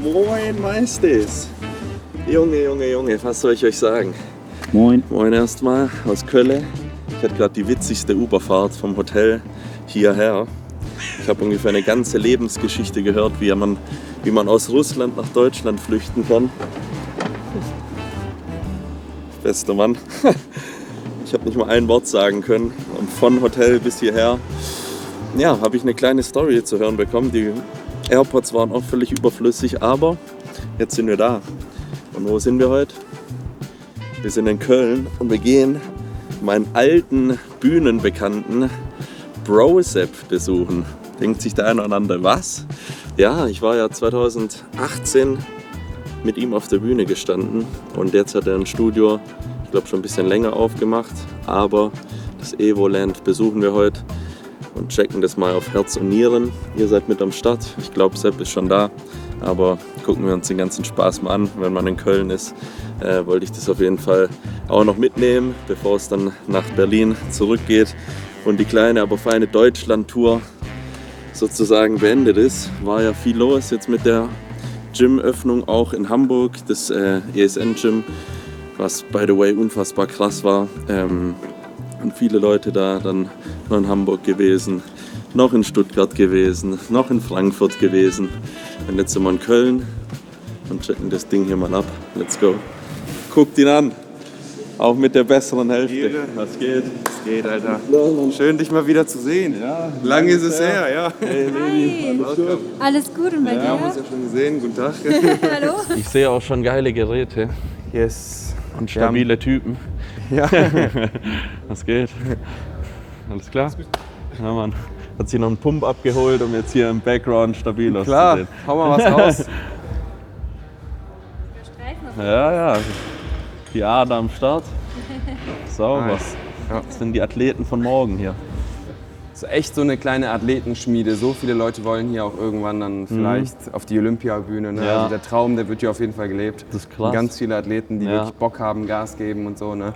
Moin Meistes. Junge, was soll ich euch sagen? Moin. Moin erstmal aus Köln. Ich hatte gerade die witzigste Uberfahrt vom Hotel hierher. Ich habe ungefähr eine ganze Lebensgeschichte gehört, wie man aus Russland nach Deutschland flüchten kann. Bester Mann. Ich habe nicht mal ein Wort sagen können. Und von Hotel bis hierher, ja, habe ich eine kleine Story zu hören bekommen. Die AirPods waren auch völlig überflüssig, aber jetzt sind wir da. Und wo sind wir heute? Wir sind in Köln und wir gehen meinen alten Bühnenbekannten Brosep besuchen. Denkt sich der eine oder andere, was? Ja, ich war ja 2018 mit ihm auf der Bühne gestanden und jetzt hat er ein Studio, ich glaube schon ein bisschen länger aufgemacht, aber das Evoland besuchen wir heute und checken das mal auf Herz und Nieren. Ihr seid mit am Start, ich glaube Sepp ist schon da, aber gucken wir uns den ganzen Spaß mal an. Wenn man in Köln ist, wollte ich das auf jeden Fall auch noch mitnehmen, bevor es dann nach Berlin zurückgeht und die kleine, aber feine Deutschland-Tour sozusagen beendet ist. War ja viel los jetzt mit der Gym-Öffnung auch in Hamburg, das ESN-Gym, was by the way unfassbar krass war. Und viele Leute da dann noch in Hamburg gewesen, noch in Stuttgart gewesen, noch in Frankfurt gewesen. Und jetzt sind wir in Köln und checken das Ding hier mal ab. Let's go. Guckt ihn an. Auch mit der besseren Hälfte. Was geht? Was geht, Alter? Schön, dich mal wieder zu sehen. Ja, lange ist es her, ja. Hey, alles gut und bei dir? Ja, haben uns ja schon gesehen. Guten Tag. Hallo? Ich sehe auch schon geile Geräte Yes. und stabile Typen. Ja. Was geht? Alles klar? Ja, Mann. Hat sich noch einen Pump abgeholt, um jetzt hier im Background stabil auszusehen. Klar, hau mal was raus. Ja. Die Ader am Start. Sauber. Nice. Ja. Das sind die Athleten von morgen hier. Das ist echt so eine kleine Athletenschmiede. So viele Leute wollen hier auch irgendwann dann vielleicht auf die Olympiabühne. Ne? Ja. Also der Traum, der wird hier auf jeden Fall gelebt. Das ist krass. Und ganz viele Athleten, die Ja. wirklich Bock haben, Gas geben und so. Ne?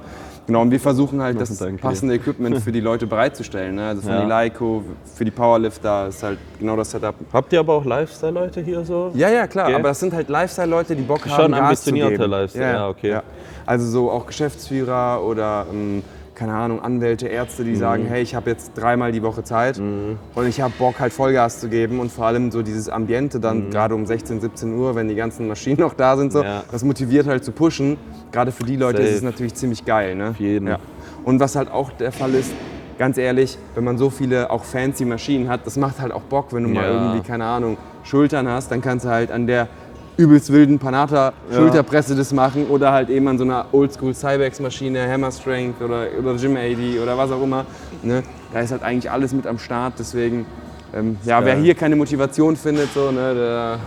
Genau, und wir versuchen halt das Danke. passende Equipment für die Leute bereitzustellen. Ne? Also von Ja. die Leico, für die Powerlifter ist halt genau das Setup. Habt ihr aber auch Lifestyle-Leute hier so? Ja, klar, Okay. aber das sind halt Lifestyle-Leute, die Bock haben, Schon Gas zu ambitionierte geben. Lifestyle, ja, okay. Ja. Also so auch Geschäftsführer oder, keine Ahnung, Anwälte, Ärzte, die sagen, hey, ich habe jetzt 3-mal die Woche Zeit und ich habe Bock halt Vollgas zu geben und vor allem so dieses Ambiente dann gerade um 16, 17 Uhr, wenn die ganzen Maschinen noch da sind, so, Ja. das motiviert halt zu pushen. Gerade für die Leute Safe. ist es natürlich ziemlich geil. Ne? Auf jeden. Ja. Und was halt auch der Fall ist, ganz ehrlich, wenn man so viele auch fancy Maschinen hat, das macht halt auch Bock, wenn du mal Ja. irgendwie, keine Ahnung, Schultern hast, dann kannst du halt an der übelst wilden Panata-Schulterpresse das machen oder halt eben an so einer Oldschool Cybex-Maschine, Hammer Strength oder Gym 80 oder was auch immer. Ne? Da ist halt eigentlich alles mit am Start, deswegen, wer hier keine Motivation findet, so, ne, der,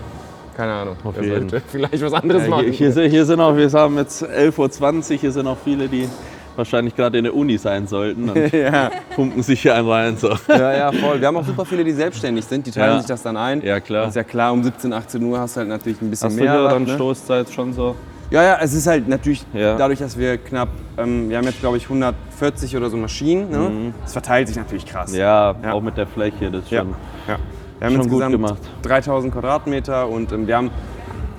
keine Ahnung, Auf der jeden. sollte vielleicht was anderes machen. Hier sind auch, wir haben jetzt 11:20 Uhr, hier sind auch viele, die wahrscheinlich gerade in der Uni sein sollten und Ja. pumpen sich hier einen rein. So. Ja, voll. Wir haben auch super viele, die selbstständig sind, die teilen Ja. sich das dann ein. Ja, klar. Ist ja klar, um 17, 18 Uhr hast du halt natürlich ein bisschen Hast du mehr. hier was, dann ne? Stoßzeit schon so? Ja, es ist halt natürlich Ja. dadurch, dass wir knapp, wir haben jetzt glaube ich 140 oder so Maschinen, ne? Das verteilt sich natürlich krass. Ja, Ja. auch mit der Fläche, das ist Ja. schon. Ja. Wir haben Schon gut insgesamt gemacht. 3000 Quadratmeter und wir haben,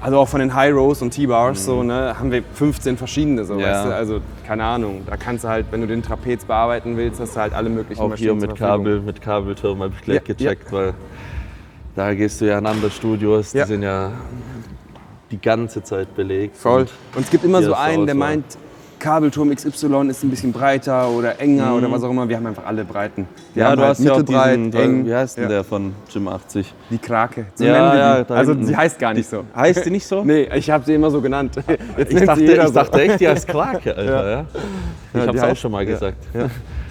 also auch von den High Rows und T-Bars, so, ne, haben wir 15 verschiedene, so, Ja. weißt du? Also keine Ahnung, da kannst du halt, wenn du den Trapez bearbeiten willst, hast du halt alle möglichen Auch hier Maschinen mit zur Verfügung. mit Kabelturm habe ich gleich Ja, gecheckt, weil da gehst du ja in andere Studios, die Ja. sind ja die ganze Zeit belegt. Voll. Und es gibt immer hier so ist die einen, der Auswahl. meint, Kabelturm XY ist ein bisschen breiter oder enger oder was auch immer. Wir haben einfach alle Breiten. Wir Ja, haben du halt hast ja auch mittelbreit, diesen, eng. wie heißt denn Ja. der von Gym 80? Die Krake. So Ja, nennen wir ja, die. da Also hinten. sie heißt gar nicht so. Heißt die nicht so? Nee, ich habe sie immer so genannt. Jetzt Ich nennt dachte, sie jeder ich dachte so. echt, die heißt Krake, Alter. Ja. Ich Ja, hab's die auch heißt- schon mal gesagt. Ja.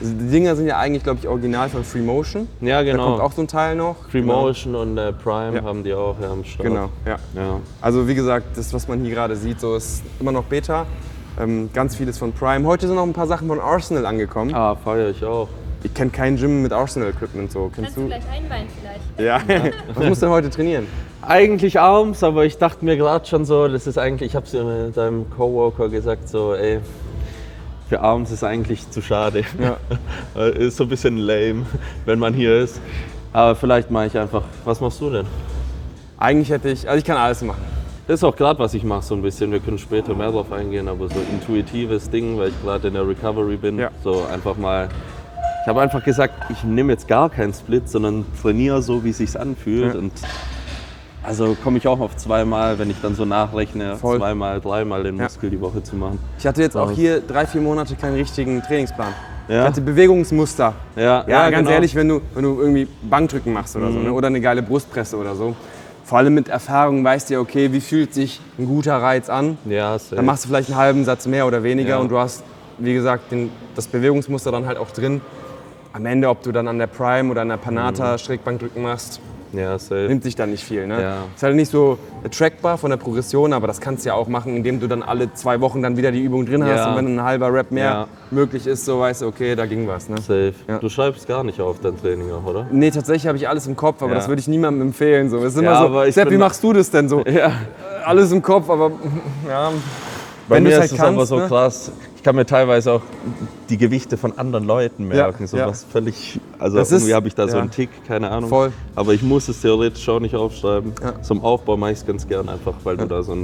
Also die Dinger sind ja eigentlich, glaube ich, original von Free Motion. Ja, Da genau. kommt auch so ein Teil noch. Free Motion und Prime Ja. haben die auch am Start. Genau, ja. Ja. Also wie gesagt, das, was man hier gerade sieht, so ist immer noch Beta. Ganz vieles von Prime. Heute sind noch ein paar Sachen von Arsenal angekommen. Ah, feiere ich auch. Ich kenne kein Gym mit Arsenal-Equipment. So. Kennst Kannst du du? gleich einweihen vielleicht? Ja. Was musst du denn heute trainieren? Eigentlich Arms, aber ich dachte mir gerade schon so, das ist eigentlich, ich hab's ja mit deinem Coworker gesagt, so ey, für Arms ist eigentlich zu schade. Ja. Ist so ein bisschen lame, wenn man hier ist. Aber vielleicht mache ich einfach, was machst du denn? Eigentlich hätte ich, also ich kann alles machen. Das ist auch gerade, was ich mache, so ein bisschen. Wir können später mehr drauf eingehen, aber so intuitives Ding, weil ich gerade in der Recovery bin. Ja. So einfach mal. Ich habe einfach gesagt, ich nehme jetzt gar keinen Split, sondern trainiere so, wie es sich anfühlt. Ja. Und also komme ich auch auf 2-mal, wenn ich dann so nachrechne, Voll. 2-mal, 3-mal den Muskel die Woche zu machen. Ich hatte jetzt auch hier 3-4 Monate keinen richtigen Trainingsplan. Ja. Ich hatte Bewegungsmuster. Ja, ganz genau. ehrlich, wenn du irgendwie Bankdrücken machst oder so, ne? Oder eine geile Brustpresse oder so. Vor allem mit Erfahrung weißt du ja, okay, wie fühlt sich ein guter Reiz an. Ja, safe. Dann machst du vielleicht einen halben Satz mehr oder weniger Ja. und du hast, wie gesagt, das Bewegungsmuster dann halt auch drin. Am Ende, ob du dann an der Prime oder an der Panata Schrägbankdrücken machst, Ja, safe. nimmt sich dann nicht viel. Ne? Ja. Ist halt nicht so trackbar von der Progression, aber das kannst du ja auch machen, indem du dann alle 2 Wochen dann wieder die Übung drin hast. Ja. Und wenn ein halber Rep mehr Ja. möglich ist, so weißt du, okay, da ging was. Ne? Safe. Ja. Du schreibst gar nicht auf dein Training auch, oder? Nee, tatsächlich habe ich alles im Kopf, aber Ja. das würde ich niemandem empfehlen. So. Es ist Ja, immer aber so, ich Sepp, wie bin- machst du das denn so? Ja. Alles im Kopf, aber ja, Bei wenn mir du es ist halt es aber kannst. so Ne? krass. Ich kann mir teilweise auch die Gewichte von anderen Leuten merken. So ja. was völlig. Also Das irgendwie ist- habe ich da so ja. einen Tick, keine Ahnung. Voll. Aber ich muss es theoretisch auch nicht aufschreiben. Ja. Zum Aufbau mache ich es ganz gern einfach, weil du da so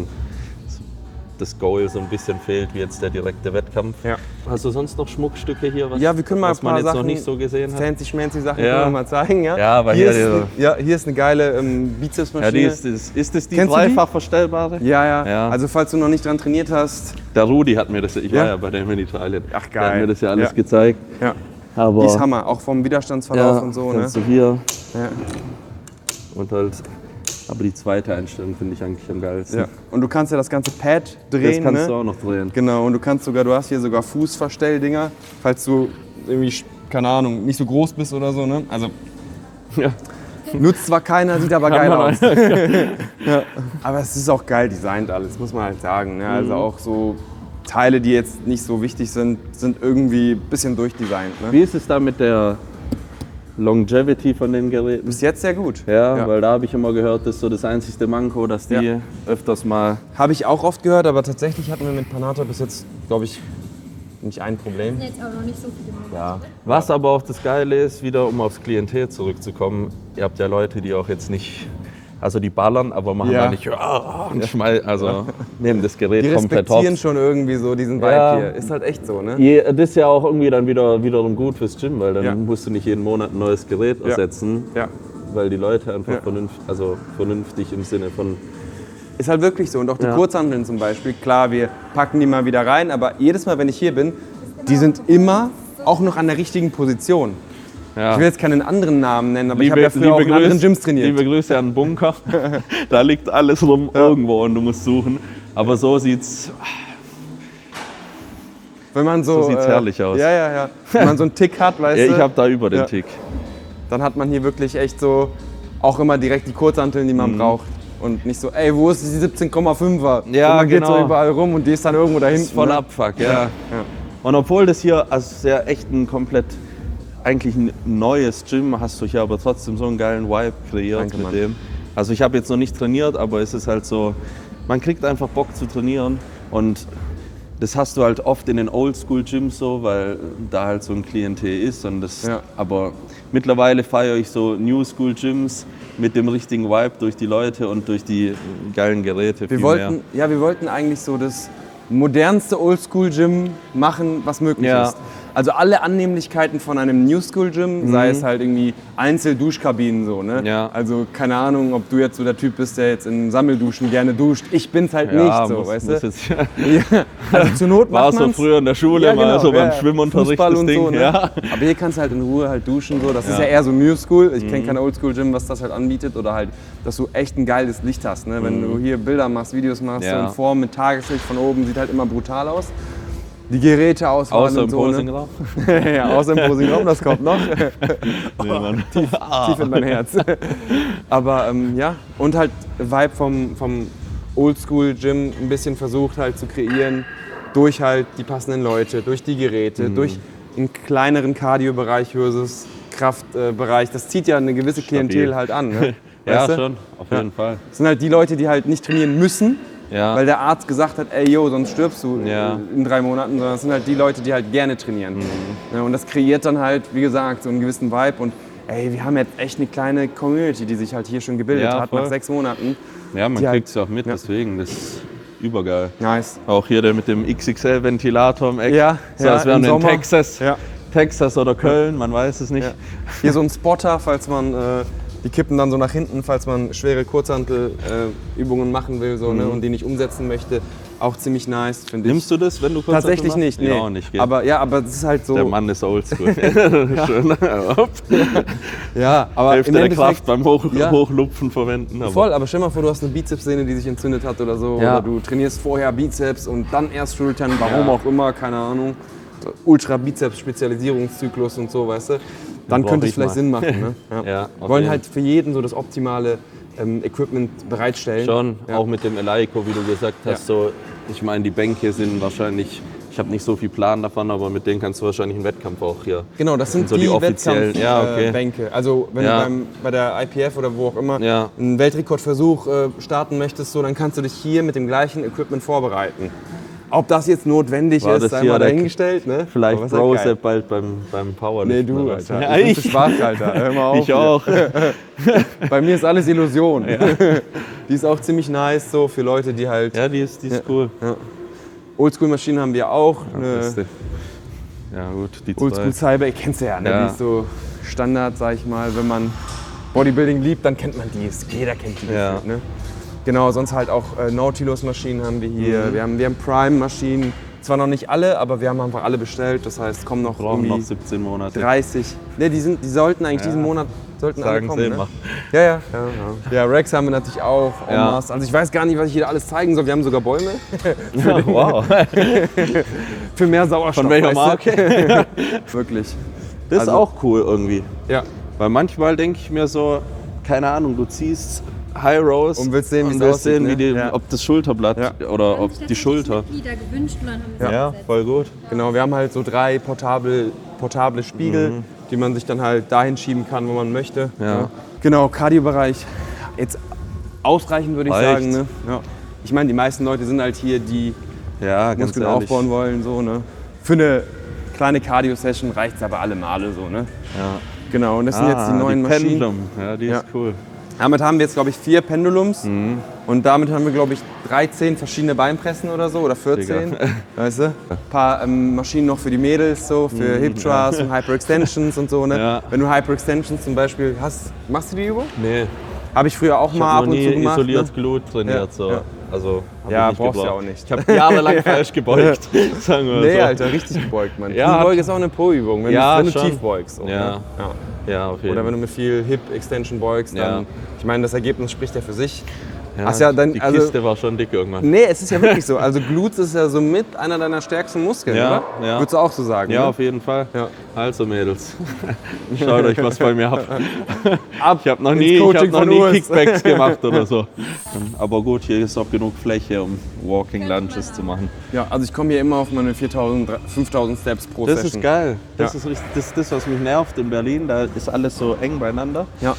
das Goal so ein bisschen fehlt, wie jetzt der direkte Wettkampf. Ja. Hast du sonst noch Schmuckstücke hier, was, Ja, wir können mal was ein paar man jetzt Sachen, noch nicht so gesehen hat? fancy Sachen Ja. können wir mal zeigen. Ja, Ja, aber hier, hier hier ist eine geile Bizepsmaschine. Ja, ist das die Kennst du die? dreifach verstellbare? Ja. Ja. Also falls du noch nicht dran trainiert hast, Der Rudi hat mir das, ich Ja? war ja bei dem in Italien. Ach, Der hat geil. mir das ja alles Ja. gezeigt. ja, Aber die ist Hammer, auch vom Widerstandsverlauf und so. Ne? kannst du hier Ja. und halt. Aber die zweite Einstellung finde ich eigentlich am geilsten. Ja. Und du kannst ja das ganze Pad Das drehen. kannst Ne? du auch noch drehen. Genau, und du hast hier sogar Fußverstelldinger, falls du irgendwie, keine Ahnung, nicht so groß bist oder so. Ne? Also Ja. nutzt zwar keiner, sieht aber geil man aus. Ja. Aber es ist auch geil designt alles, muss man halt sagen. Ne? Also auch so Teile, die jetzt nicht so wichtig sind, sind irgendwie ein bisschen durchdesignt. Ne? Wie ist es da mit der Longevity von den Geräten? Bis jetzt sehr gut. Ja, weil da habe ich immer gehört, das ist so das einzigste Manko, dass die Ja. öfters mal. Habe ich auch oft gehört, aber tatsächlich hatten wir mit Panata bis jetzt, glaube ich, nicht ein Problem. Jetzt auch noch nicht so viele Monate. Ja. Was aber auch das Geile ist, wieder um aufs Klientel zurückzukommen, ihr habt ja Leute, die auch jetzt nicht, also die ballern, aber machen Ja. da nicht also nehmen das Gerät Die komplett respektieren hops. schon irgendwie so diesen Vibe Ja. hier. Ist halt echt so, ne? Das ist ja auch irgendwie dann wiederum gut fürs Gym, weil dann Ja. musst du nicht jeden Monat ein neues Gerät ersetzen, Ja. weil die Leute einfach Ja. vernünftig im Sinne von. Ist halt wirklich so. Und auch die Ja. Kurzhanteln zum Beispiel, klar, wir packen die mal wieder rein, aber jedes Mal, wenn ich hier bin, die sind immer auch noch an der richtigen Position. Ja. Ich will jetzt keinen anderen Namen nennen, aber ich habe ja früher auch in anderen Gyms trainiert. Liebe Grüße an den Bunker. Da liegt alles rum irgendwo und du musst suchen. Aber so sieht's. Wenn man so sieht's herrlich aus. Ja. Wenn man so einen Tick hat, weißt Ja, du, ich habe da über den Ja. Tick. dann hat man hier wirklich echt so auch immer direkt die Kurzhanteln, die man Mhm. braucht. Und nicht so, ey, wo ist die 17,5er? Ja, und man geht so genau. überall rum und die ist dann irgendwo da Das hinten. ist voll ne? Abfuck, ja. Und obwohl das hier also sehr echt ein komplett eigentlich ein neues Gym, hast du hier aber trotzdem so einen geilen Vibe kreiert Danke, mit Mann. dem. Also ich habe jetzt noch nicht trainiert, aber es ist halt so, man kriegt einfach Bock zu trainieren und das hast du halt oft in den Oldschool-Gyms so, weil da halt so ein Klientel ist. Und das, Ja. aber mittlerweile feiere ich so New-School-Gyms mit dem richtigen Vibe durch die Leute und durch die geilen Geräte. Wir viel wollten, wir wollten eigentlich so das modernste Oldschool-Gym machen, was möglich Ja. ist. Also alle Annehmlichkeiten von einem New School Gym, sei es halt irgendwie Einzelduschkabinen so, ne? Ja. Also keine Ahnung, ob du jetzt so der Typ bist, der jetzt in Sammelduschen gerne duscht. Ich bin's halt Ja, nicht so, muss, weißt muss du? jetzt, Ja. Also zur Not war macht so man's. früher in der Schule, Ja, mal genau, so beim ja. Schwimmunterricht Fußball das und Ding. so, ne? Ja. Aber hier kannst du halt in Ruhe halt duschen so. Das ist Ja. ja eher so New School. Ich kenne kein Oldschool Gym, was das halt anbietet oder halt, dass du echt ein geiles Licht hast, ne? Wenn du hier Bilder machst, Videos machst, so Ja. in Form mit Tageslicht von oben, sieht halt immer brutal aus. Die Geräteauswahl Außer im und so, ne? Posingraum. Ja, außer im Posingraum, das kommt noch. Nee, Mann. Tief in mein Herz. Aber ja, und halt Vibe vom Oldschool-Gym ein bisschen versucht halt zu kreieren durch halt die passenden Leute, durch die Geräte, durch einen kleineren Cardio-Bereich versus Kraftbereich. Das zieht ja eine gewisse Klientel halt an. Ne? Ja, Weißt du? schon, auf jeden Fall. Das sind halt die Leute, die halt nicht trainieren müssen, Ja. weil der Arzt gesagt hat, ey, yo, sonst stirbst du Ja. in 3 Monaten, sondern das sind halt die Leute, die halt gerne trainieren. Ja, und das kreiert dann halt, wie gesagt, so einen gewissen Vibe. Und ey, wir haben jetzt echt eine kleine Community, die sich halt hier schon gebildet hat voll. nach 6 Monaten. Ja, man Die kriegt es halt- auch mit, ja. deswegen, das ist übergeil. Nice. Auch hier der mit dem XXL-Ventilator im Eck, Ja, so als wären im wir in Sommer. Texas. Ja. Texas oder Köln, man weiß es nicht. Ja. Hier so ein Spotter, falls man, die kippen dann so nach hinten, falls man schwere Kurzhantelübungen machen will so, ne, und die nicht umsetzen möchte. Auch ziemlich nice, finde ich. Nimmst du das, wenn du Kurzhantel Tatsächlich machst? nicht, nee. Ja, auch nicht, gell? Aber es ist halt so. Der Mann ist oldschool. Schön. Ja, aber Hälfte im der Endeffekt, Kraft beim Ja. Hochlupfen verwenden. Aber voll, aber stell mal vor, du hast eine Bizepssehne, die sich entzündet hat oder so. Ja. Oder du trainierst vorher Bizeps und dann erst Schultern, warum Ja. auch immer, keine Ahnung. Ultra-Bizeps-Spezialisierungszyklus und so, weißt du. Dann brauch könnte es ich vielleicht mal. Sinn machen. Ne? Ja, Wir auf wollen jeden. halt für jeden so das optimale Equipment bereitstellen. schon, Ja. auch mit dem Eleiko, wie du gesagt hast, so, ich meine, die Bänke sind wahrscheinlich, ich habe nicht so viel Plan davon, aber mit denen kannst du wahrscheinlich einen Wettkampf auch hier. Genau, das sind so die die offiziellen, ja, okay. Bänke. Also wenn Ja. du bei der IPF oder wo auch immer Ja. einen Weltrekordversuch starten möchtest, so, dann kannst du dich hier mit dem gleichen Equipment vorbereiten. Ob das jetzt notwendig War ist, das sei hier mal der- dahingestellt. Ne? Vielleicht Aber ist halt geil. Brosep bald beim Powerlift. Nee, du, oder was. Alter. Ja, Ich bin zu schwach, Alter. Hör mal auf. ich auch. Bei mir ist alles Illusion. Die ist auch ziemlich nice so für Leute, die halt... Ja, die ist cool. Oldschool-Maschinen haben wir auch. Beste. Ja gut, die Oldschool zwei. Cyber, kennst du ja, ne? Ja. Die ist so Standard, sag ich mal. Wenn man Bodybuilding liebt, dann kennt man die. Jeder kennt die. Ja. gefühlt, ne? Genau, sonst halt auch Nautilus-Maschinen haben wir hier. Wir haben Prime-Maschinen. Zwar noch nicht alle, aber wir haben einfach alle bestellt. Das heißt, kommen noch Brauchen irgendwie noch 17 Monate. 30. Ne, die sollten eigentlich diesen Monat alle Sagen kommen. sie Ne? immer. Ja. Ja, Rex haben wir natürlich auch. en Ja. masse. Also ich weiß gar nicht, was ich hier alles zeigen soll. Wir haben sogar Bäume. Ja, wow. Für mehr Sauerstoff. Von welcher weißt du? Marke? Wirklich. Das ist Also- auch cool irgendwie. Ja. Weil manchmal denke ich mir so, keine Ahnung, du ziehst High Rose Und willst sehen, wie es willst aussieht, sehen, ne? wie die, Ja. ob das Schulterblatt Ja. oder ob die Schulter. Mitglieder gewünscht und dann haben wir Ja, voll gut. Genau, wir haben halt so 3 portable Spiegel, die man sich dann halt dahin schieben kann, wo man möchte. Ja. Genau, Cardio-Bereich. Jetzt ausreichend würde ich Reicht. sagen. Ne? Ja. Ich meine, die meisten Leute sind halt hier, die Ja, ganz Muskeln ehrlich. aufbauen wollen. So, ne? Für eine kleine Cardio-Session reicht es aber alle Male so. Ne? Ja. Genau, und das sind jetzt die neuen Maschinen. Pendulum. Ja, die Ja. ist cool. Damit haben wir jetzt, glaube ich, 4 Pendulums. Und damit haben wir, glaube ich, 13 verschiedene Beinpressen oder so, oder 14. Digga. Weißt du? Ein paar Maschinen noch für die Mädels, so für Hip Thrust und Hyperextensions und so. Ne? Ja. Wenn du Hyperextensions zum Beispiel hast, machst du die Übung? Nee, Habe ich früher auch ich mal habe ab noch und zu nie gemacht. isoliert Ne? Glut trainiert. Ja, So. ja. Also, hab Ja, ich nicht brauchst du gebraucht. auch nicht. Ich habe jahrelang falsch gebeugt, sagen wir Nee, so. Alter, richtig gebeugt, Mann. Ja, Kniebeuge ist auch eine Po-Übung, wenn, Ja, wenn du schon. tief beugst. So, Ja. Ne? Ja. Ja, auf jeden Oder Fall. wenn du mit viel Hip-Extension beugst, dann, Ja. ich meine, das Ergebnis spricht ja für sich. Ja, Hast ja dann- die also- Kiste war schon dick irgendwann. Nee, es ist ja wirklich so. Also Glutes ist ja so mit einer deiner stärksten Muskeln, Ja, oder? ja. Würdest du auch so sagen? Ja, ne? auf jeden Fall. Ja. Also Mädels, schaut euch was bei mir ab. Ab Ich habe noch ins nie, Coaching von Urs. Kickbacks gemacht oder so. Aber gut, hier ist auch genug Fläche, um Walking Lunges zu machen. Ja, also ich komme hier immer auf meine 4.000, 5.000 Steps pro Das Session. ist geil. Das Ja. ist richtig, das, was mich nervt in Berlin. Da ist alles so eng beieinander. Ja,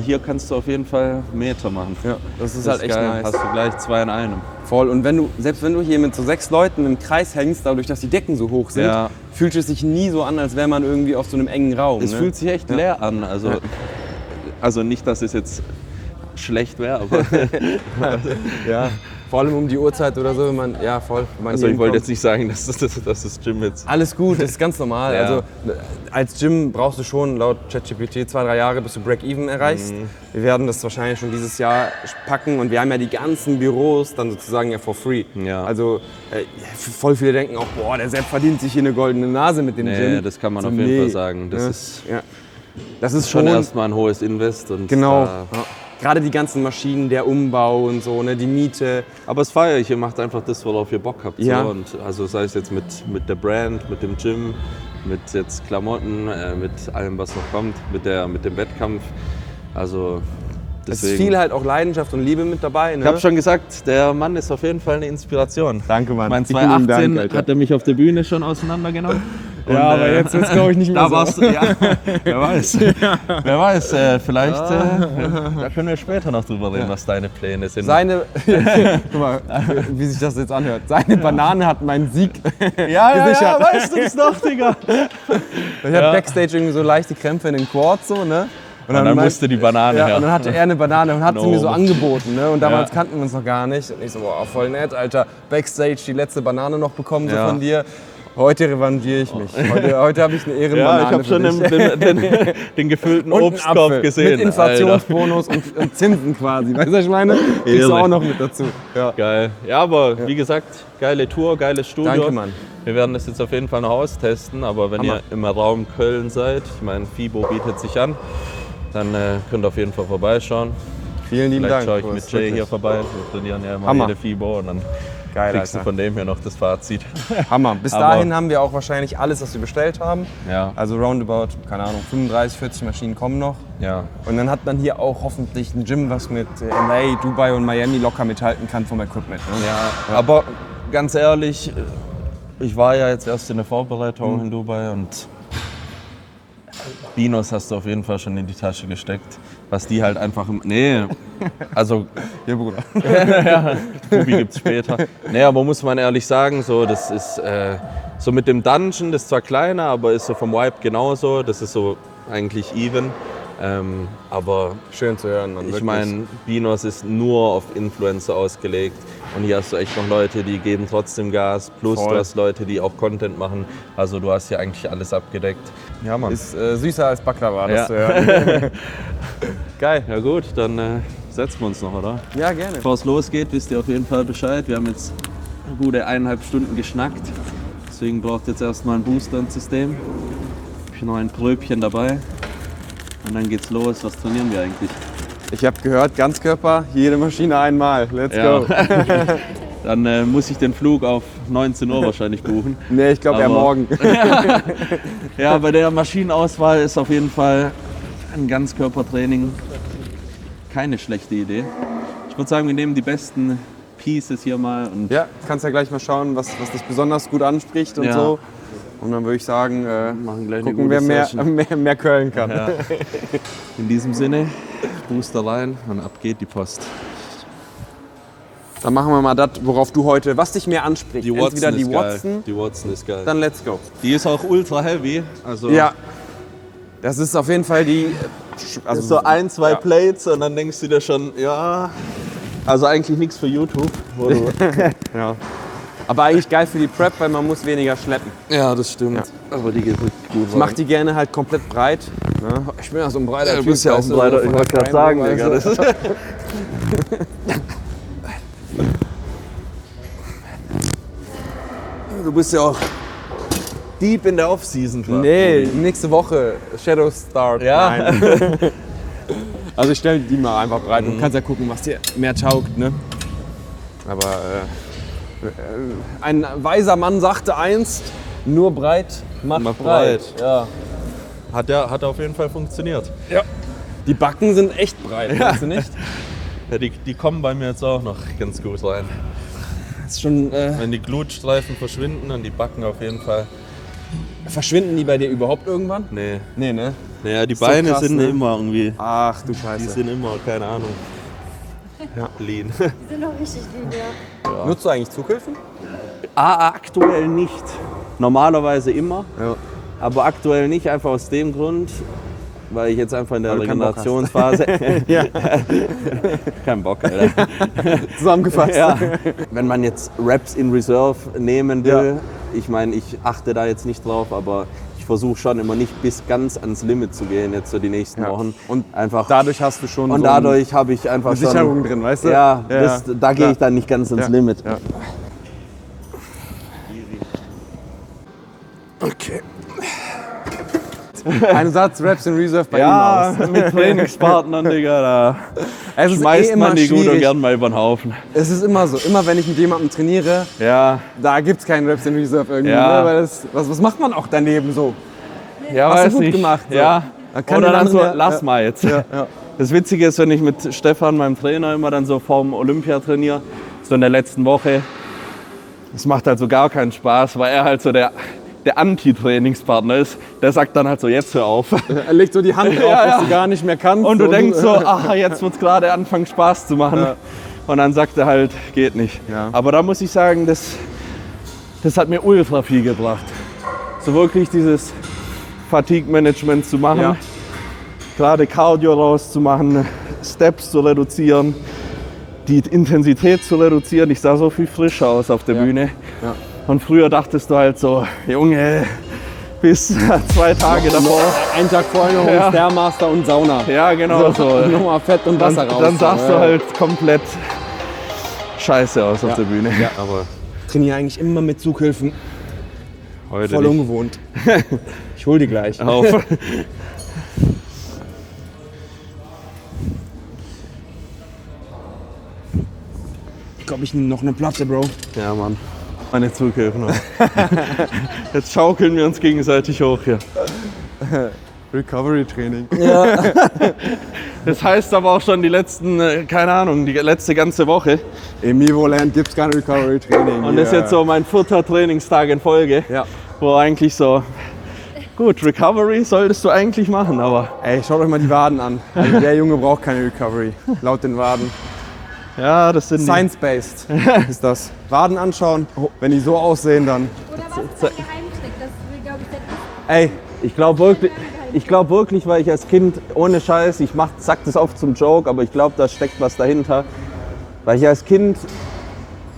Hier kannst du auf jeden Fall Meter machen. ja, das ist Das halt echt geil. nice. Hast du gleich 2 in einem. Voll. Und selbst wenn du hier mit so 6 Leuten im Kreis hängst, dadurch, dass die Decken so hoch sind, Ja. fühlt es sich nie so an, als wäre man irgendwie auf so einem engen Raum. Es ne? fühlt sich echt Ja. leer an. Also nicht, dass es jetzt schlecht wäre, aber Ja, vor allem um die Uhrzeit oder so, wenn man, ja voll. Wenn man also hier ich wollte hinkommt. jetzt nicht sagen, dass das Gym jetzt. Alles gut, das ist ganz normal. Ja. Also als Gym brauchst du schon laut ChatGPT 2-3 Jahre, bis du Break-Even erreichst. Wir werden das wahrscheinlich schon dieses Jahr packen und wir haben ja die ganzen Büros dann sozusagen ja for free. Ja. Also voll viele denken auch, boah, der Sepp verdient sich hier eine goldene Nase mit dem Gym. Nee, das kann man So, auf jeden nee. Fall sagen. Das Ja. ist Ja. Das ist schon schon erstmal ein hohes Invest. Und genau. da, Ja. Gerade die ganzen Maschinen, der Umbau und so, ne, die Miete. aber es feiere ich, ihr macht einfach das, worauf ihr Bock habt. Ja. So. Und also sei es jetzt mit der Brand, mit dem Gym, mit jetzt Klamotten, mit allem, was noch kommt, mit dem Wettkampf. Also Es deswegen. ist viel halt auch Leidenschaft und Liebe mit dabei. Ne? Ich habe schon gesagt, der Mann ist auf jeden Fall eine Inspiration. Danke, Mann. Mein Vielen Dank, 2018 Alter. hat er mich auf der Bühne schon auseinandergenommen. Und, Ja, aber jetzt glaube ich nicht mehr da so. warst du, ja, wer weiß. Wer weiß, vielleicht, da können wir später noch drüber reden, was deine Pläne sind. Seine, guck mal, wie sich das jetzt anhört. Seine Banane hat meinen Sieg ja, gesichert. weißt du das noch, Digga? Ich hatte Backstage irgendwie so leichte Krämpfe in den Quads, so, ne? Und dann musste die Banane ja, her. und dann hatte er eine Banane und hat sie mir so No. angeboten, ne? Und damals kannten wir uns noch gar nicht. Und ich so, boah, voll nett, Alter. Backstage die letzte Banane noch bekommen so von dir. Heute revanchiere ich mich. Heute habe ich eine Ehrenbanane. Ja, ich habe schon den gefüllten und einen Obstkorb Apfel gesehen. mit Inflationsbonus und Zinsen quasi. Weißt du, was ich meine? Ich so auch noch mit dazu. Ja. Geil. Ja, aber wie gesagt, geile Tour, geiles Studio. Danke, Mann. Wir werden das jetzt auf jeden Fall noch austesten, aber wenn ihr im Raum Köln seid, ich meine, FIBO bietet sich an, dann könnt ihr auf jeden Fall vorbeischauen. Vielen lieben Vielleicht Dank. schaue ich mit Jay hier vorbei. Wir trainieren ja immer Hammer. jede FIBO und dann Geil, kriegst du Alter. von dem hier noch das Fazit. Hammer. Bis Aber- dahin haben wir auch wahrscheinlich alles, was wir bestellt haben. Ja. Also roundabout, keine Ahnung, 35, 40 Maschinen kommen noch. Ja. Und dann hat man hier auch hoffentlich ein Gym, was mit LA, Dubai und Miami locker mithalten kann vom Equipment. Ne? Ja, aber ganz ehrlich, ich war ja jetzt erst in der Vorbereitung in Dubai und Binos hast du auf jeden Fall schon in die Tasche gesteckt. Was die halt einfach nee, also Hier, Bruder. Bubi gibt's später. Nee, aber muss man ehrlich sagen, so das ist so mit dem Dungeon, das ist zwar kleiner, aber ist so vom Vibe genauso. Das ist so eigentlich even. Aber Schön zu hören, Mann. ich wirklich. meine, Binos ist nur auf Influencer ausgelegt und hier hast du echt noch Leute, die geben trotzdem Gas, plus Voll. du hast Leute, die auch Content machen, also du hast hier eigentlich alles abgedeckt. Ja, Mann. Ist süßer als Baklava, das Ja. zu hören. Geil. Ja gut, dann setzen wir uns noch, oder? Ja, gerne. Bevor es losgeht, wisst ihr auf jeden Fall Bescheid. Wir haben jetzt eine gute 1,5 Stunden geschnackt, deswegen braucht jetzt erstmal ein Booster ins System. Ich habe noch ein Pröbchen dabei und dann geht's los. Was trainieren wir eigentlich? Ich habe gehört, Ganzkörper, jede Maschine einmal. Let's go. Dann muss ich den Flug auf 19 Uhr wahrscheinlich buchen. Nee, ich glaube eher Aber- morgen. Ja, bei der Maschinenauswahl ist auf jeden Fall ein Ganzkörpertraining keine schlechte Idee. Ich würde sagen, wir nehmen die besten Pieces hier mal und Ja, kannst ja gleich mal schauen, was dich besonders gut anspricht und Ja. so. Und dann würde ich sagen, machen gleich eine gucken, gute wer Session. mehr Köln kann. Ja. In diesem Sinne, Booster rein und ab geht die Post. Dann machen wir mal das, worauf du heute, was dich mehr anspricht. Die Watson Entweder die ist Watson, geil. Die Watson ist geil. dann let's go. Die ist auch ultra heavy. Also Ja, das ist auf jeden Fall die. Also so ein, zwei ja. Plates und dann denkst du dir schon, ja, also eigentlich nichts für YouTube. Wo du Ja. Aber eigentlich geil für die Prep, weil man muss weniger schleppen. ja, das stimmt. Ja. Aber die geht wirklich gut. Ich mach die gerne halt komplett breit. Ne? Ich bin ja so ein breiter Du bist ja auch ein breiter, ich wollte gerade sagen, Digga. Das ist du bist ja auch deep in der Off-Season. Nee, nächste Woche Shadow Start. Ja. Nein. Also ich stelle die mal einfach breit und kannst ja gucken, was dir mehr taugt. Ne? Aber ein weiser Mann sagte einst, nur breit macht Macht breit. breit. Ja. Hat auf jeden Fall funktioniert. Die Backen sind echt breit, weißt du nicht? Ja, die kommen bei mir jetzt auch noch ganz gut rein. Das ist schon, Wenn die Glutstreifen verschwinden, dann die Backen auf jeden Fall. verschwinden die bei dir überhaupt irgendwann? Nee. Nee, ne? Naja, die so Beine krass, sind ne? immer irgendwie. Ach du Die Scheiße. sind immer, keine Ahnung. Ja. Lean. Die sind noch richtig lieb, ja. Nutzt du eigentlich Zughilfen? Aktuell nicht. Normalerweise immer. Ja. Aber aktuell nicht, einfach aus dem Grund, weil ich jetzt einfach in der Weil du keinen Bock hast. Regenerationsphase. Ja. Kein Bock, Alter. Zusammengefasst. Ja. Wenn man jetzt Reps in Reserve nehmen will, ich meine, ich achte da jetzt nicht drauf, aber ich versuche schon immer nicht bis ganz ans Limit zu gehen, jetzt so die nächsten Ja. Wochen. Und einfach dadurch hast du schon und so dadurch habe ich einfach eine schon Sicherung drin, weißt du? Ja, Ja, das, ja. da gehe Klar. ich dann nicht ganz ans Ja. Limit. Ja. Okay. Ein Satz Raps in Reserve bei ihm aus. mit Trainingspartnern, Digga, da Es ist schmeißt immer man die gut und schwierig. gern mal über den Haufen. Es ist immer so. Immer wenn ich mit jemandem trainiere, Ja, da gibt es keinen Raps in Reserve irgendwie. Ja. Ne? Weil was macht man auch daneben so? ja, Hast du weiß gut nicht. gemacht, so. Ja. Da kann Oder der dann so, andere ja- lass ja. mal jetzt. Ja. Das Witzige ist, wenn ich mit Stefan, meinem Trainer, immer dann so vorm Olympia trainiere, so in der letzten Woche, es macht halt so gar keinen Spaß, weil er halt so der der Anti-Trainingspartner ist, der sagt dann halt so, jetzt hör auf. Er legt so die Hand auf, Ja, was ja. du gar nicht mehr kannst. Und du denkst so, ach, jetzt wird es gerade anfangen Spaß zu machen. Ja. Und dann sagt er halt, geht nicht. Ja. Aber da muss ich sagen, das hat mir ultra viel gebracht. So wirklich dieses Fatigue-Management zu machen, Ja. gerade Cardio rauszumachen, Steps zu reduzieren, die Intensität zu reduzieren. Ich sah so viel frischer aus auf der Ja. Bühne. Ja. Und früher dachtest du halt so, Junge, bis 2 Tage davor. Einen Tag vorher noch Ja. Stairmaster und Sauna. Ja, genau so. Nochmal Fett und Dann, Wasser raus. dann sahst du Ja. halt komplett scheiße aus auf der Bühne. Ja, aber trainiere eigentlich immer mit Zughilfen. Heute Voll nicht. ungewohnt. Ich hol die gleich. Auf. Ich glaube, ich nehme noch eine Platte, Bro. Ja, Mann. Meine Zughilfen. Jetzt schaukeln wir uns gegenseitig hoch hier. Recovery-Training. Das heißt aber auch schon die letzten, keine Ahnung, die letzte ganze Woche. Im Evoland gibt es kein Recovery-Training. Und das ist jetzt so mein 4. Trainingstag in Folge, Ja. wo eigentlich so, gut, Recovery solltest du eigentlich machen, aber Ey, schaut euch mal die Waden an. Also der Junge braucht keine Recovery. Laut den Waden. ja, das sind Science-based ist das. Waden anschauen. Wenn die so aussehen, dann. Oder was ist der Geheimtrick? Das will, glaube ich, der Ey, Ich glaube wirklich, weil ich als Kind, ohne Scheiß, sag das oft zum Joke, aber ich glaube, da steckt was dahinter. Weil ich als Kind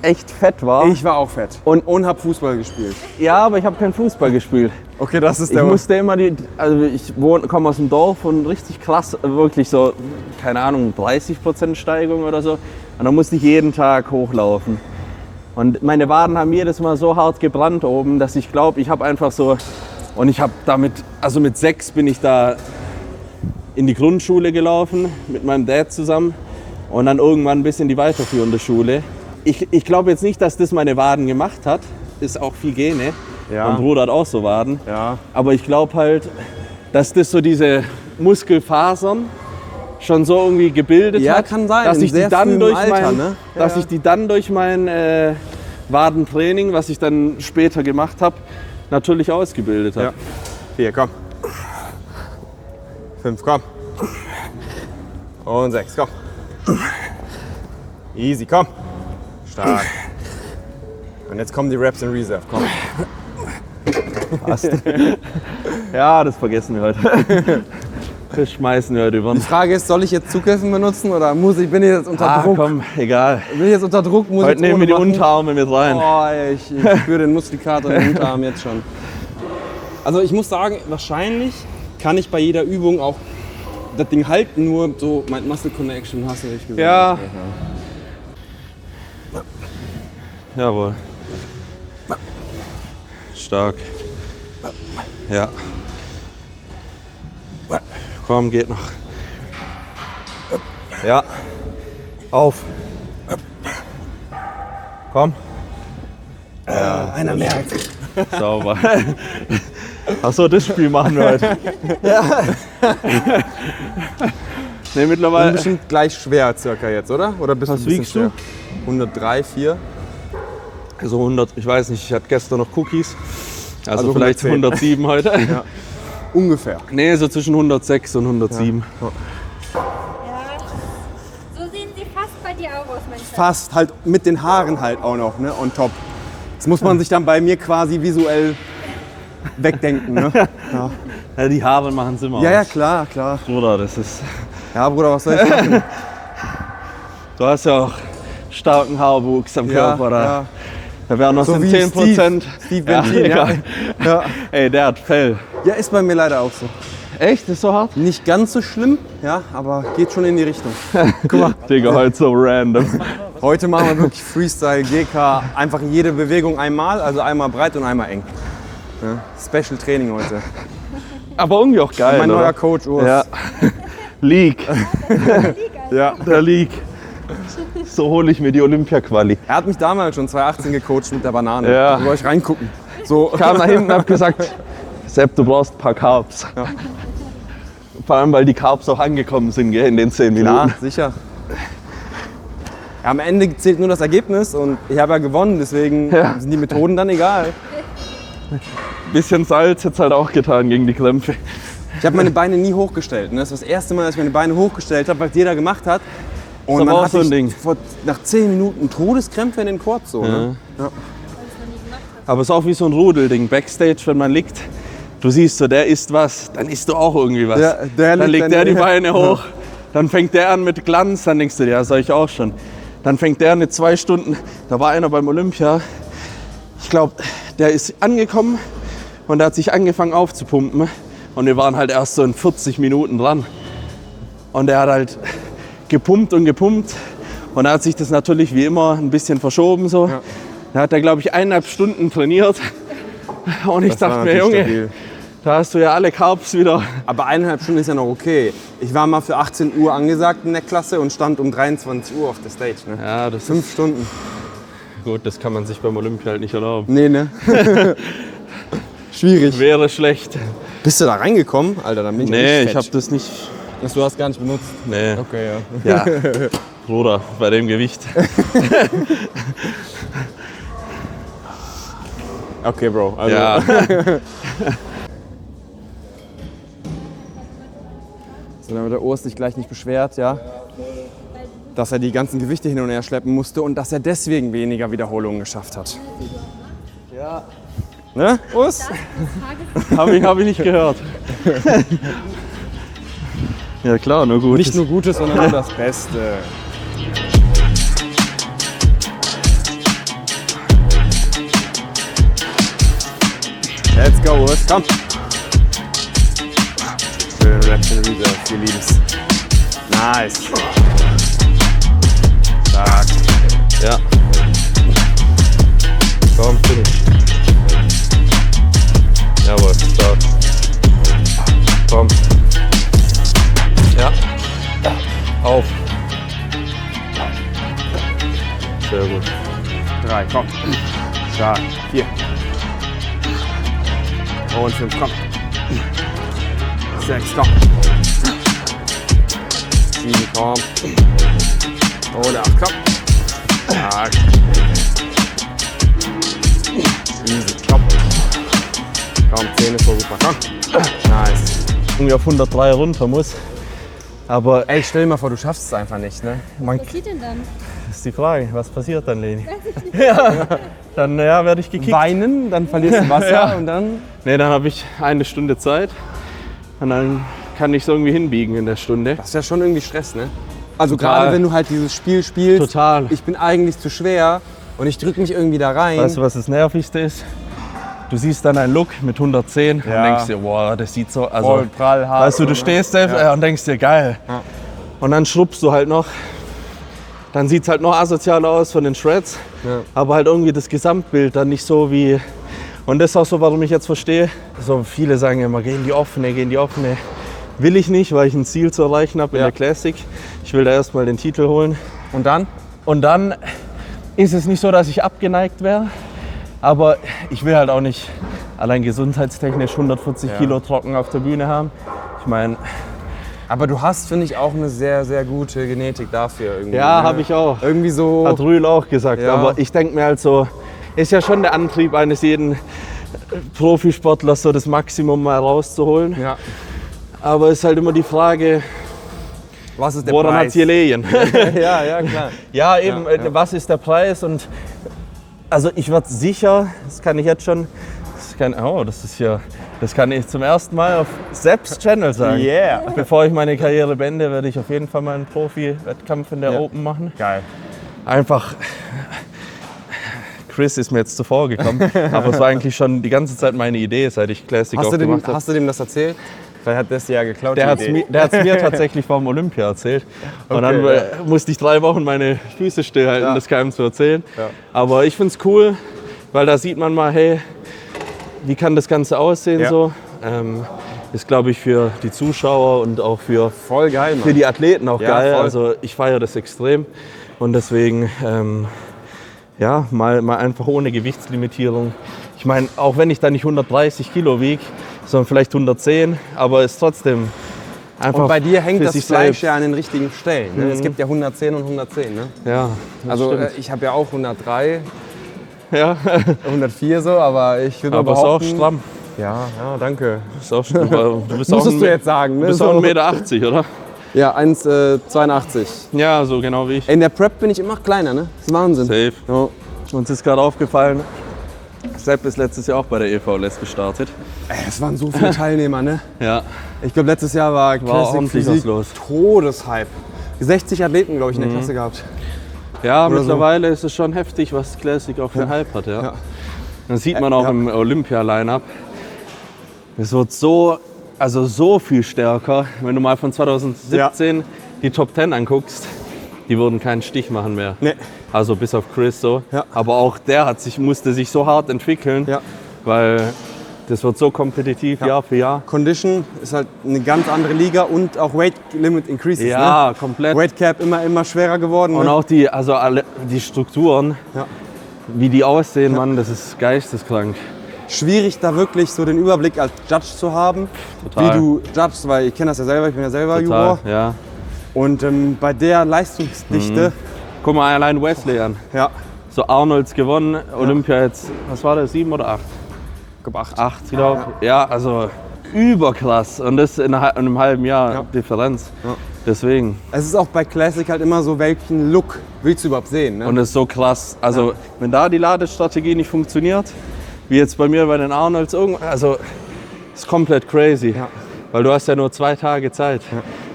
echt fett war. ich war auch fett. Und hab Fußball gespielt. Ja, aber ich habe keinen Fußball gespielt. Okay, das ist Ich der. musste immer komme aus dem Dorf und richtig krass, wirklich so, keine Ahnung, 30% Steigung oder so. Und dann musste ich jeden Tag hochlaufen. Und meine Waden haben jedes Mal so hart gebrannt oben, dass ich glaube, ich habe einfach so. Und ich habe damit, also mit 6 bin ich da in die Grundschule gelaufen, mit meinem Dad zusammen. Und dann irgendwann bis in die weiterführende Schule. Ich glaube jetzt nicht, dass das meine Waden gemacht hat. Ist auch viel Gene. Ja. Mein Bruder hat auch so Waden. Ja. Aber ich glaube halt, dass das so diese Muskelfasern schon so irgendwie gebildet Ja, hat. kann sein, Dass in ich die sehr dann frühem durch Alter, mein, ne? dass Ja. ich die dann durch mein Wadentraining, was ich dann später gemacht habe, natürlich ausgebildet habe. Ja. 4, komm. 5, komm. Und 6, komm. Easy, komm. Stark. Und jetzt kommen die Reps in Reserve, komm. Ja, das vergessen wir heute. Das schmeißen wir heute über. Die Frage ist, soll ich jetzt Zughilfen benutzen oder bin ich jetzt unter Druck? Komm, egal. Bin ich jetzt unter Druck? Muss Heute jetzt nehmen wir die ohne machen? Unterarme mit rein. Oh, ey, ich spüre den Muskelkater im Unterarm jetzt schon. Also ich muss sagen, wahrscheinlich kann ich bei jeder Übung auch das Ding halten, nur so mein Muscle Connection hast du nicht gesagt. Ja. Jawohl. Stark. Ja. Komm, geht noch. Ja. Auf. Komm. Einer merkt. Sauber. Achso, das Spiel machen wir heute. Nee, mittlerweile. Bestimmt gleich schwer circa jetzt, oder? Oder bist Was du ein bisschen wiegst du? schwer? 103, 4. So 100, ich weiß nicht, ich hatte gestern noch Cookies. Also, Also vielleicht 110. 107 heute. Ja. Ungefähr. Nee, so zwischen 106 und 107. Ja. So sehen sie fast bei dir auch aus, mein Schatz. Fast halt mit den Haaren halt auch noch, ne? On top. Das muss man sich dann bei mir quasi visuell wegdenken, ne? Ja, Ja, die Haare machen es immer ja, aus. klar, klar. Bruder, das ist. Ja, Bruder, was soll ich machen? Du hast ja auch starken Haarwuchs am Ja, Körper. Da, ja. da wären noch So so wie 10%. Steve Ja, Bentin, ja. egal. Ja. Ey, der hat Fell. Ja, ist bei mir leider auch so. Echt? Ist so hart? Nicht ganz so schlimm, ja, aber geht schon in die Richtung. Guck mal. Digga, heute so random. Heute machen wir wirklich Freestyle GK, einfach jede Bewegung einmal, also einmal breit und einmal eng. Ja. Special Training heute. Aber irgendwie auch geil. Mein oder? neuer Coach Urs. Ja. League. Ja. Der League. So hole ich mir die Olympia-Quali. Er hat mich damals schon 2018 gecoacht mit der Banane. Ja. Da soll ich reingucken. So. Kam nach hinten und hab gesagt, Sepp, du brauchst ein paar Carbs. Ja. Vor allem, weil die Carbs auch angekommen sind, gell, in den 10 Minuten. Klar, sicher. Ja, am Ende zählt nur das Ergebnis und ich habe ja gewonnen, deswegen Ja. sind die Methoden dann egal. bisschen Salz hätte es halt auch getan gegen die Krämpfe. Ich habe meine Beine nie hochgestellt. Ne? Das war das erste Mal, dass ich meine Beine hochgestellt habe, weil es jeder gemacht hat. Und Ist dann aber auch hatte so ein ich Ding. nach 10 Minuten Todeskrämpfe in den Quads. So, ne? Ja. Aber es ist auch wie so ein Rudelding. Backstage, wenn man liegt, du siehst so, der isst was, dann isst du auch irgendwie was. Ja, der dann liegt legt der die Beine hoch, dann fängt der an mit Glanz, dann denkst du dir, ja, soll ich auch schon. Dann fängt der mit 2 Stunden, da war einer beim Olympia, ich glaube, der ist angekommen und der hat sich angefangen aufzupumpen und wir waren halt erst so in 40 Minuten dran. Und der hat halt gepumpt und gepumpt und da hat sich das natürlich wie immer ein bisschen verschoben so. Ja. Da hat er, glaube ich, 1,5 Stunden trainiert und ich Das war dachte mir, natürlich Junge, stabil. da hast du ja alle Carbs wieder. Aber 1,5 Stunden ist ja noch okay. Ich war mal für 18 Uhr angesagt in der Klasse und stand um 23 Uhr auf der Stage. Ne? Ja, das 5 Stunden. gut, das kann man sich beim Olympia halt nicht erlauben. Nee, ne? Schwierig. Wäre schlecht. Bist du da reingekommen? Alter, dann bin ich Nee, echt ich fetch. habe das nicht. Du hast gar nicht benutzt? Nee. Okay, ja. Ja, Bruder, bei dem Gewicht. Okay, Bro. Also, Ja, So, damit der Urs sich gleich nicht beschwert, ja? Dass er die ganzen Gewichte hin und her schleppen musste und dass er deswegen weniger Wiederholungen geschafft hat. ja. Ne, Urs? Habe ich nicht gehört. Ja klar, nur gut. Nicht nur Gutes, sondern auch das Beste. Let's go, Urs, komm! Schön Reps in Reserve, wir lieben's. Nice. Stark. Ja. Komm, finish. Jawohl, stark. Komm. Ja. Auf. Sehr gut. 3, komm. Stark. 4. Und 5, komm. 6, komm. 7, komm. Und 8, komm. Stark. Easy, komm. Komm, 10 ist so super, komm. Nice. Irgendwie auf 103 runter muss. Aber Ey, stell dir mal vor, du schaffst es einfach nicht, ne? man, Was passiert denn dann? das ist die Frage, was passiert dann, Leni? Ja, dann ja, werde ich gekickt. Weinen, dann verlierst du Wasser Ja. und dann... Nee, dann habe ich 1 Stunde Zeit und dann kann ich es irgendwie hinbiegen in der Stunde. Das ist ja schon irgendwie Stress, ne? Also Total. gerade wenn du halt dieses Spiel spielst, Total. ich bin eigentlich zu schwer und ich drücke mich irgendwie da rein. Weißt du, was das Nervigste ist? Du siehst dann einen Look mit 110 und Ja. denkst dir, wow, das sieht so, also, Voll prall, hart. weißt du, du stehst selbst und denkst dir, geil. Ja. Und dann schrubbst du halt noch, dann sieht es halt noch asozial aus von den Shreds, Ja. aber halt irgendwie das Gesamtbild dann nicht so wie, und das ist auch so, warum ich jetzt verstehe, so viele sagen immer, geh in die offene. Will ich nicht, weil ich ein Ziel zu erreichen habe in Ja. der Classic. Ich will da erstmal den Titel holen. Und dann? Und dann ist es nicht so, dass ich abgeneigt wäre, aber ich will halt auch nicht allein gesundheitstechnisch 140 Ja. Kilo trocken auf der Bühne haben. Ich meine, Aber du hast, finde ich, auch eine sehr, sehr gute Genetik dafür. Irgendwie, ja, ne? habe ich auch. Irgendwie so... Hat Rühl auch gesagt. Ja. Aber ich denke mir halt so, ist ja schon der Antrieb eines jeden Profisportlers, so das Maximum mal rauszuholen. Ja. Aber es ist halt immer die Frage, Was ist der woran hat es Preis? gelegen? Ja, klar. Ja, eben, Ja, ja. was ist der Preis? Und also ich werde sicher, das kann ich jetzt schon, das kann ich zum ersten Mal auf Sepp's Channel sagen. Yeah. Bevor ich meine Karriere beende, werde ich auf jeden Fall mal einen Profi-Wettkampf in der Ja. Open machen. Geil. Einfach, Chris ist mir jetzt zuvor gekommen, aber es war eigentlich schon die ganze Zeit meine Idee, seit ich Classic Hast aufgemacht habe. du dem das erzählt? Vielleicht hat das ja geklaut. Der die hat Idee. es mir tatsächlich vor dem Olympia erzählt. Und dann Okay, musste ich 3 Wochen meine Füße stillhalten, Ja. das keinem zu erzählen. Ja. Aber ich finde es cool, weil da sieht man mal, hey, wie kann das Ganze aussehen Ja. so. Ist, glaube ich, für die Zuschauer und auch für Voll geil, Mann. die Athleten auch Ja, geil. voll. Also ich feiere das extrem. Und deswegen, ja, mal einfach ohne Gewichtslimitierung. Ich meine, auch wenn ich da nicht 130 Kilo wiege, sondern vielleicht 110, aber es ist trotzdem einfach Und bei dir hängt für das sich Fleisch selbst. ja an den richtigen Stellen. Ne? Es gibt ja 110 und 110. Ne? Ja, das Also stimmt. ich habe ja auch 103, Ja, 104 so, aber ich würde mal aber es ist auch behaupten, stramm. Ja, danke. Ist auch schon, du bist auch Musstest du jetzt sagen, ne? Du bist auch 1,80 Meter, oder? Ja, 1,82. Ja, so genau wie ich. In der Prep bin ich immer kleiner, ne? Das ist Wahnsinn. Safe. Ja. Uns ist gerade aufgefallen, Sepp ist letztes Jahr auch bei der EVLS gestartet. Es waren so viele Teilnehmer, ne? Ja. Ich glaube, letztes Jahr war Classic ordentlich Physik was los. Todeshype. 60 Athleten, glaube ich, in der Klasse gehabt. Ja, Oder mittlerweile ist es schon heftig, was Classic auch für einen Hype hat. Ja. Ja. Das sieht man auch im Olympia-Line-Up. Es wird so viel stärker. Wenn du mal von 2017 die Top 10 anguckst, die würden keinen Stich machen mehr. Nee. Also bis auf Chris so. Ja. Aber auch der musste sich so hart entwickeln, Ja. weil das wird so kompetitiv Jahr für Jahr. Condition ist halt eine ganz andere Liga und auch Weight Limit increases. Ja, Ne? komplett. Weight Cap immer schwerer geworden. Und ne? auch die Strukturen, Ja. wie die aussehen, Mann, das ist geisteskrank. Schwierig, da wirklich so den Überblick als Judge zu haben, Total. wie du judgst, weil ich kenne das ja selber, ich bin ja selber Total, Juror. ja. Und bei der Leistungsdichte, Guck mal allein Wesley an. ja, So Arnolds gewonnen, Olympia jetzt, was war das, 7 oder 8? ich glaube 8. 8, glaube ich. Ja, also überkrass. Und das in einem halben Jahr Ja. Differenz. Ja. Deswegen. Es ist auch bei Classic halt immer so, welchen Look willst du überhaupt sehen? Ne? Und es ist so krass. Also, wenn da die Ladestrategie nicht funktioniert, wie jetzt bei mir bei den Arnolds, also, ist komplett crazy. Ja. Weil du hast ja nur 2 Tage Zeit,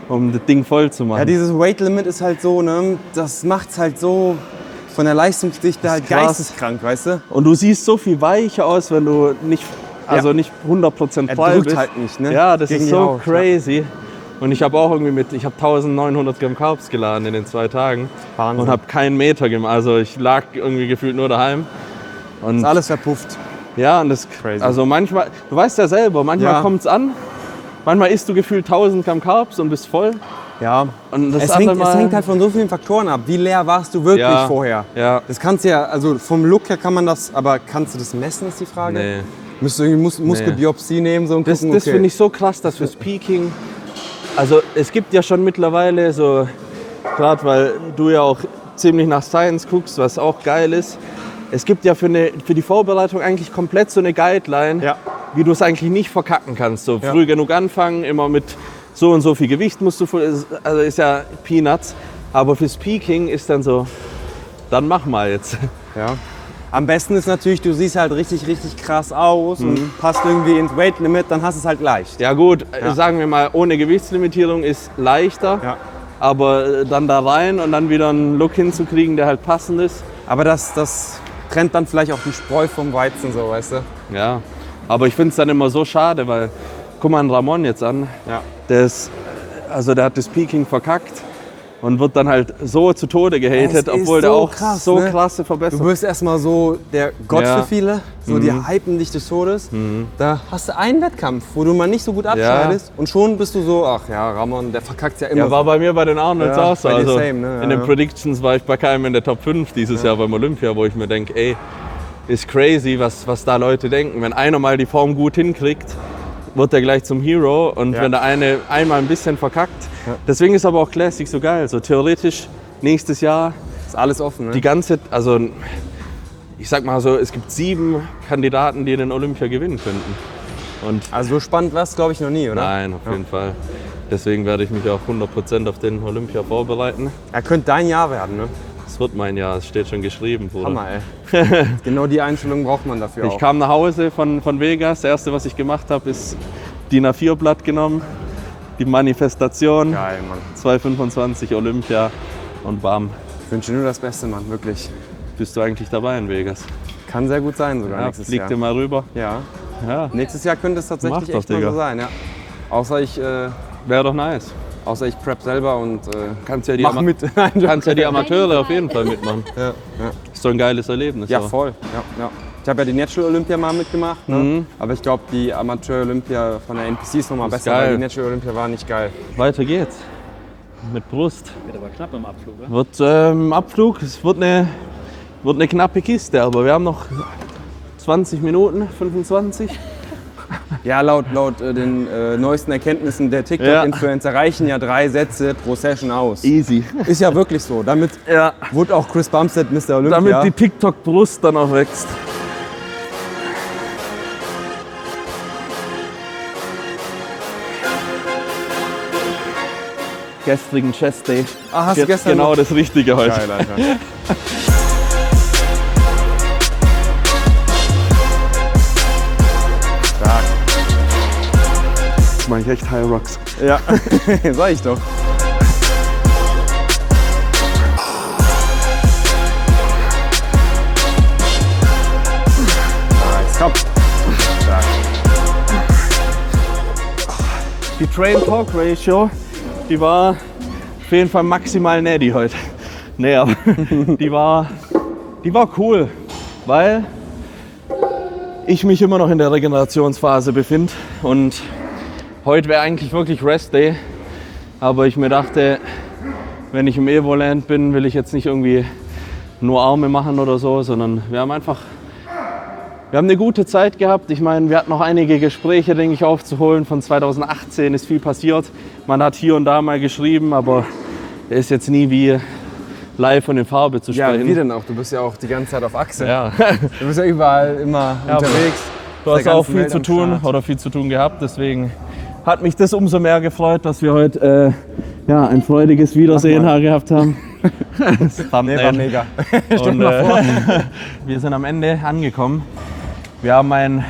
um das Ding voll zu machen. Ja, dieses Weight Limit ist halt so, ne, das macht's halt so von der Leistungsdichte halt krass. geisteskrank, weißt du? Und du siehst so viel weicher aus, wenn du nicht, nicht 100% Er frei drückt bist. halt nicht, ne? Ja, das Gegen ist die so Haut, crazy. Und ich habe auch irgendwie ich habe 1900 Gramm Carbs geladen in den 2 Tagen. Wahnsinn. Und habe keinen Meter gemacht. Also ich lag irgendwie gefühlt nur daheim. Und Ist alles verpufft. ja, und das, Crazy. also manchmal, du weißt ja selber, manchmal Ja. kommt es an. Manchmal isst du gefühlt 1000 Gramm Carbs und bist voll. Ja. Und das Es andere hängt halt von so vielen Faktoren ab. Wie leer warst du wirklich Ja. vorher? Ja. Das kannst du ja, also vom Look her kann man das, aber kannst du das messen, ist die Frage? Nee. Müsstest du irgendwie Muskelbiopsie nehmen so und Das gucken, okay. finde ich so krass, dass fürs Peaking, also es gibt ja schon mittlerweile so, gerade weil du ja auch ziemlich nach Science guckst, was auch geil ist, es gibt ja für die Vorbereitung eigentlich komplett so eine Guideline, Ja. wie du es eigentlich nicht verkacken kannst. So Ja. früh genug anfangen, immer mit so und so viel Gewicht musst du, also ist ja Peanuts, aber fürs Peaking ist dann so, dann mach mal jetzt. Ja. Am besten ist natürlich, du siehst halt richtig krass aus und passt irgendwie ins Weight Limit, dann hast du es halt leicht. Ja gut, sagen wir mal, ohne Gewichtslimitierung ist leichter, Ja. aber dann da rein und dann wieder einen Look hinzukriegen, der halt passend ist. Aber das trennt dann vielleicht auch die Spreu vom Weizen, so, weißt du? Ja, aber ich finde es dann immer so schade, weil, guck mal an Ramon jetzt an, Ja. der hat das Peaking verkackt und wird dann halt so zu Tode gehatet, Es ist obwohl der so auch krass, so ne? krasse Du Verbesserungen. wirst erstmal so der Gott Ja. für viele, so die hypen dich des Todes. Da hast du einen Wettkampf, wo du mal nicht so gut abschneidest und schon bist du so, ach ja, Ramon, der verkackt ja immer. Ja, war bei mir bei den Arnolds Ja, auch so. bei dir Also same, ne? in Ja, den ja. Predictions war ich bei keinem in der Top 5 dieses Jahr beim Olympia, wo ich mir denke, ey, ist crazy, was da Leute denken. Wenn einer mal die Form gut hinkriegt, wird er gleich zum Hero. Und Ja. wenn der eine einmal ein bisschen verkackt. Deswegen ist aber auch Classic so geil. So theoretisch nächstes Jahr Ist alles offen, ne? die ganze, also ich sag mal so, es gibt 7 Kandidaten, die den Olympia gewinnen könnten. Und Also so spannend war es, glaube ich, noch nie, oder? nein, auf jeden Fall. Deswegen werde ich mich auch 100% auf den Olympia vorbereiten. Er könnte dein Jahr werden, ne? Es wird mein Jahr, es steht schon geschrieben, Bruder. Hammer, ey. Genau die Einstellung braucht man dafür auch. Ich kam nach Hause von Vegas. Das erste, was ich gemacht habe, ist DIN A4-Blatt genommen, die Manifestation, Geil, Mann. 2025 Olympia und bam, Ich wünsche nur das Beste, Mann, wirklich. bist du eigentlich dabei in Vegas. Kann sehr gut sein sogar Ja, nächstes flieg Jahr. dir mal rüber. Ja. Ja, Nächstes Jahr könnte es tatsächlich Mach doch, echt mal Digga. so sein, ja. Außer ich wäre doch nice. prep selber und Kannst ja die, mach mit. Nein, kannst ja die Amateure auf jeden Fall mitmachen. ja, ja. Ist so ein geiles Erlebnis. Ja, auch. voll. Ja, ja. Ich habe ja die Natural Olympia mal mitgemacht, ne? Aber ich glaube, die Amateur Olympia von der NPC ist nochmal Ist besser, geil. weil die Natural Olympia war nicht geil. Weiter geht's. Mit Brust. Wird aber knapp im Abflug, oder? Wird Abflug, es wird eine knappe Kiste, aber wir haben noch 20 Minuten, 25. Ja, laut den neuesten Erkenntnissen der TikTok-Influencer reichen ja 3 Sätze pro Session aus. Easy. Ist ja wirklich so. Damit Ja. wurde auch Chris Bumstead Mr. Olympia. Damit die TikTok-Brust dann auch wächst. gestrigen Chest Day. Ah, hast du Jetzt gestern genau noch? das Richtige heute. Geil, Alter. Stark. Das mache ich echt High Rocks. Ja, sag ich doch. Nice, komm. Stark. Die Train-Talk-Ratio, die war auf jeden Fall maximal natty heute. Nee, aber die war cool, weil ich mich immer noch in der Regenerationsphase befinde und heute wäre eigentlich wirklich Rest Day, aber ich mir dachte, wenn ich im Evoland bin, will ich jetzt nicht irgendwie nur Arme machen oder so, sondern wir haben eine gute Zeit gehabt. Ich meine, wir hatten noch einige Gespräche, denke ich, aufzuholen. Von 2018 ist viel passiert. Man hat hier und da mal geschrieben, aber er ist jetzt nie wie live und in Farbe zu sprechen. Ja, wie denn auch? Du bist ja auch die ganze Zeit auf Achse. Ja. Du bist ja überall immer unterwegs. Du hast auch viel zu tun oder viel zu tun gehabt. Deswegen hat mich das umso mehr gefreut, dass wir heute ein freudiges Wiedersehen gehabt haben. Das war mega. Und, wir sind am Ende angekommen. Wir haben ein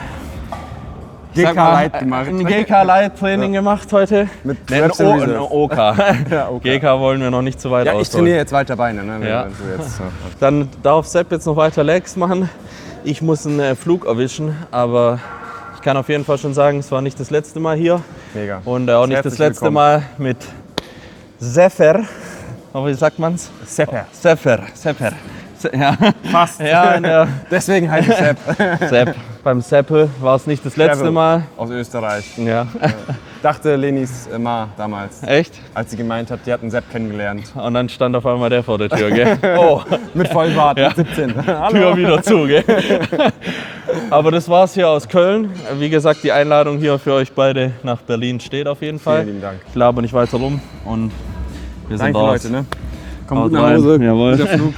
GK-Light-Training gemacht heute. Mit ein OK. Ja, OK. GK wollen wir noch nicht zu weit Ja, ich ausholen. trainiere jetzt weiter Beine. Ne? Ja. Wenn du jetzt, so. Dann darf Sepp jetzt noch weiter Legs machen. Ich muss einen Flug erwischen, aber ich kann auf jeden Fall schon sagen, es war nicht das letzte Mal hier. Mega. Und auch nicht das letzte Mal mit Sefer. Aber wie sagt man's? Sepper. Sefer. Ja. Fast. Ja, Deswegen heißt es Sepp. Sepp. Beim Seppel war es nicht das letzte Mal. Aus Österreich. Ja. Dachte Lenis Ma damals. Echt? Als sie gemeint hat, die hatten Sepp kennengelernt. Und dann stand auf einmal der vor der Tür, gell? Oh. Mit Vollbart, Ja. mit 17. Tür wieder zu, gell? Aber das war's hier aus Köln. Wie gesagt, die Einladung hier für euch beide nach Berlin steht auf jeden Fall. Vielen lieben Dank. Ich laber nicht weiter rum und wir sind Danke raus. Leute, ne? Kommt Haut gut nach rein. Hause. Jawohl. Guter Flug.